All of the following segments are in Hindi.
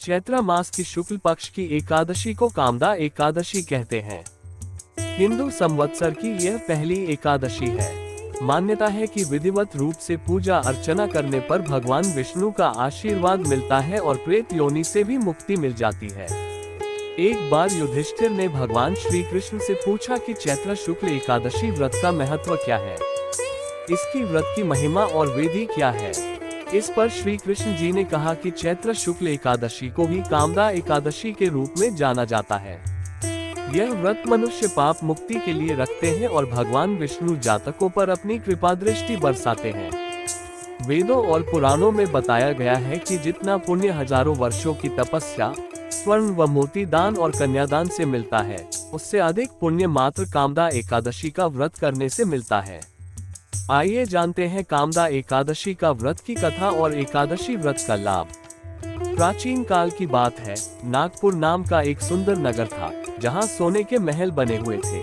चैत्र मास की शुक्ल पक्ष की एकादशी को कामदा एकादशी कहते हैं। हिंदू संवत्सर की यह पहली एकादशी है। मान्यता है कि विधिवत रूप से पूजा अर्चना करने पर भगवान विष्णु का आशीर्वाद मिलता है और प्रेत योनि से भी मुक्ति मिल जाती है। एक बार युधिष्ठिर ने भगवान श्री कृष्ण से पूछा कि चैत्र शुक्ल एकादशी व्रत का महत्व क्या है, इसकी व्रत की महिमा और विधि क्या है। इस पर श्री कृष्ण जी ने कहा कि चैत्र शुक्ल एकादशी को भी कामदा एकादशी के रूप में जाना जाता है। यह व्रत मनुष्य पाप मुक्ति के लिए रखते हैं और भगवान विष्णु जातकों पर अपनी कृपा दृष्टि बरसाते हैं। वेदों और पुराणों में बताया गया है कि जितना पुण्य हजारों वर्षों की तपस्या, स्वर्ण व मोती दान और कन्यादान से मिलता है, उससे अधिक पुण्य मात्र कामदा एकादशी का व्रत करने से मिलता है। आइए जानते हैं कामदा एकादशी का व्रत की कथा और एकादशी व्रत का लाभ। प्राचीन काल की बात है, नागपुर नाम का एक सुंदर नगर था, जहां सोने के महल बने हुए थे।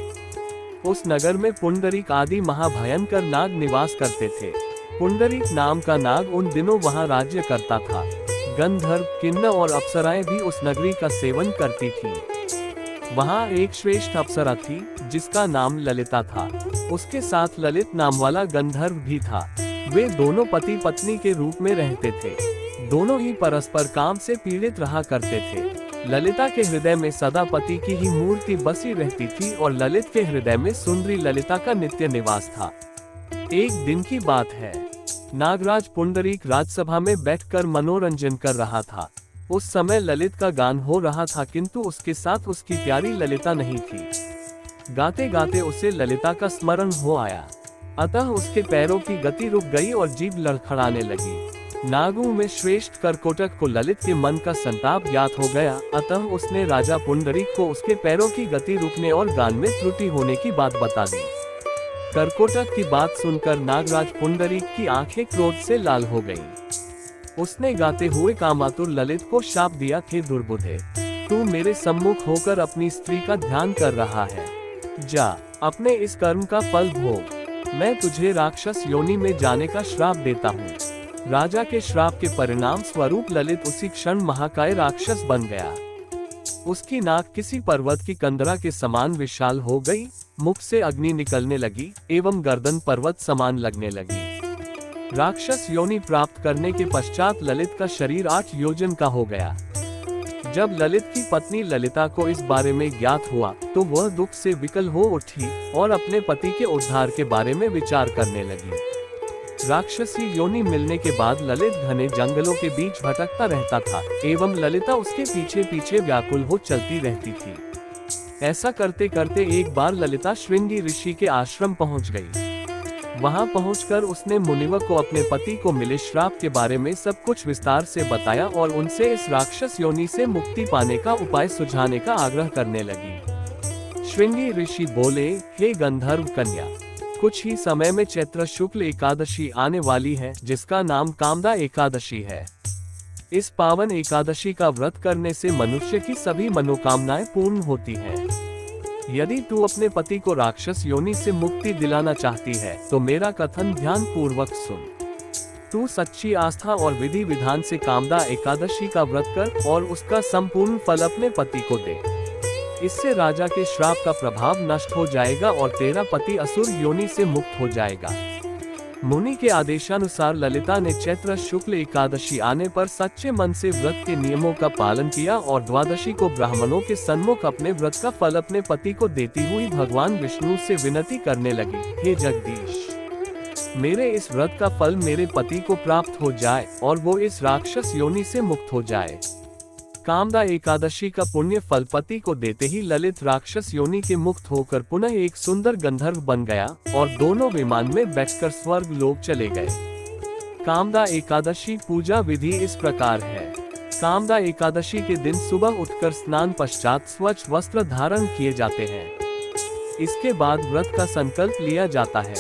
उस नगर में पुंडरीक आदि महाभयंकर नाग निवास करते थे। पुंडरीक नाम का नाग उन दिनों वहां राज्य करता था। गंधर्व, किन्नर और अप्सराएं भी उस नगरी का सेवन करती थी। वहां एक श्रेष्ठ अप्सरा थी जिसका नाम ललिता था। उसके साथ ललित नाम वाला गंधर्व भी था। वे दोनों पति पत्नी के रूप में रहते थे। दोनों ही परस्पर काम से पीड़ित रहा करते थे। ललिता के हृदय में सदा पति की ही मूर्ति बसी रहती थी और ललित के हृदय में सुंदरी ललिता का नित्य निवास था। एक दिन की बात है, नागराज पुंडरीक राजसभा में बैठकर मनोरंजन कर रहा था। उस समय ललित का गान हो रहा था, किंतु उसके साथ उसकी प्यारी ललिता नहीं थी। गाते गाते उसे ललिता का स्मरण हो आया, अतः उसके पैरों की गति रुक गई और जीभ लड़खड़ाने लगी। नागों में श्रेष्ठ करकोटक को ललित के मन का संताप ज्ञात हो गया, अतः उसने राजा पुंडरीक को उसके पैरों की गति रुकने और गान में त्रुटि होने की बात बता दी। करकोटक की बात सुनकर नागराज पुंडरीक की आंखें क्रोध से लाल हो गईं। उसने गाते हुए कामातुर ललित को शाप दिया, हे दुर्बुद्धे, तू मेरे सम्मुख होकर अपनी स्त्री का ध्यान कर रहा है। जा, अपने इस कर्म का फल भोग। मैं तुझे राक्षस योनि में जाने का श्राप देता हूँ। राजा के श्राप के परिणाम स्वरूप ललित उसी क्षण महाकाय राक्षस बन गया। उसकी नाक किसी पर्वत की कंदरा के समान विशाल हो गई, मुख से अग्नि निकलने लगी एवं गर्दन पर्वत समान लगने लगी। राक्षस योनि प्राप्त करने के पश्चात ललित का शरीर 8 योजन का हो गया। जब ललित की पत्नी ललिता को इस बारे में ज्ञात हुआ तो वह दुख से विकल हो उठी और अपने पति के उद्धार के बारे में विचार करने लगी। राक्षसी योनि मिलने के बाद ललित घने जंगलों के बीच भटकता रहता था एवं ललिता उसके पीछे पीछे व्याकुल हो चलती रहती थी। ऐसा करते करते एक बार ललिता श्रृंगी ऋषि के आश्रम पहुंच गई। वहां पहुंचकर उसने मुनिवर को अपने पति को मिले श्राप के बारे में सब कुछ विस्तार से बताया और उनसे इस राक्षस योनि से मुक्ति पाने का उपाय सुझाने का आग्रह करने लगी। श्रृंगी ऋषि बोले, हे गंधर्व कन्या, कुछ ही समय में चैत्र शुक्ल एकादशी आने वाली है, जिसका नाम कामदा एकादशी है। इस पावन एकादशी का व्रत करने से मनुष्य की सभी मनोकामनाएं पूर्ण होती हैं। यदि तू अपने पति को राक्षस योनि से मुक्ति दिलाना चाहती है तो मेरा कथन ध्यान पूर्वक सुन। तू सच्ची आस्था और विधि विधान से कामदा एकादशी का व्रत कर और उसका संपूर्ण फल अपने पति को दे। इससे राजा के श्राप का प्रभाव नष्ट हो जाएगा और तेरा पति असुर योनि से मुक्त हो जाएगा। मुनि के आदेशानुसार ललिता ने चैत्र शुक्ल एकादशी आने पर सच्चे मन से व्रत के नियमों का पालन किया और द्वादशी को ब्राह्मणों के सन्मुख अपने व्रत का फल अपने पति को देती हुई भगवान विष्णु से विनती करने लगी, हे जगदीश, मेरे इस व्रत का फल मेरे पति को प्राप्त हो जाए और वो इस राक्षस योनि से मुक्त हो जाए। कामदा एकादशी का पुण्य फल पति को देते ही ललित राक्षस योनि के मुक्त होकर पुनः एक सुंदर गंधर्व बन गया और दोनों विमान में बैठकर स्वर्ग लोक चले गए। कामदा एकादशी पूजा विधि इस प्रकार है। कामदा एकादशी के दिन सुबह उठकर स्नान पश्चात स्वच्छ वस्त्र धारण किए जाते हैं। इसके बाद व्रत का संकल्प लिया जाता है।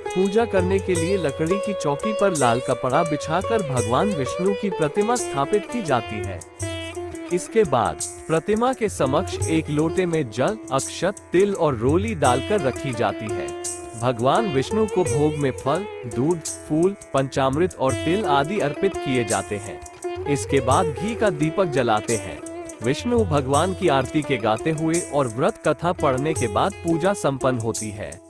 पूजा करने के लिए लकड़ी की चौकी पर लाल कपड़ा बिछाकर भगवान विष्णु की प्रतिमा स्थापित की जाती है। इसके बाद प्रतिमा के समक्ष एक लोटे में जल, अक्षत, तिल और रोली डालकर रखी जाती है। भगवान विष्णु को भोग में फल, दूध, फूल, पंचामृत और तिल आदि अर्पित किए जाते हैं। इसके बाद घी का दीपक जलाते हैं। विष्णु भगवान की आरती के गाते हुए और व्रत कथा पढ़ने के बाद पूजा संपन्न होती है।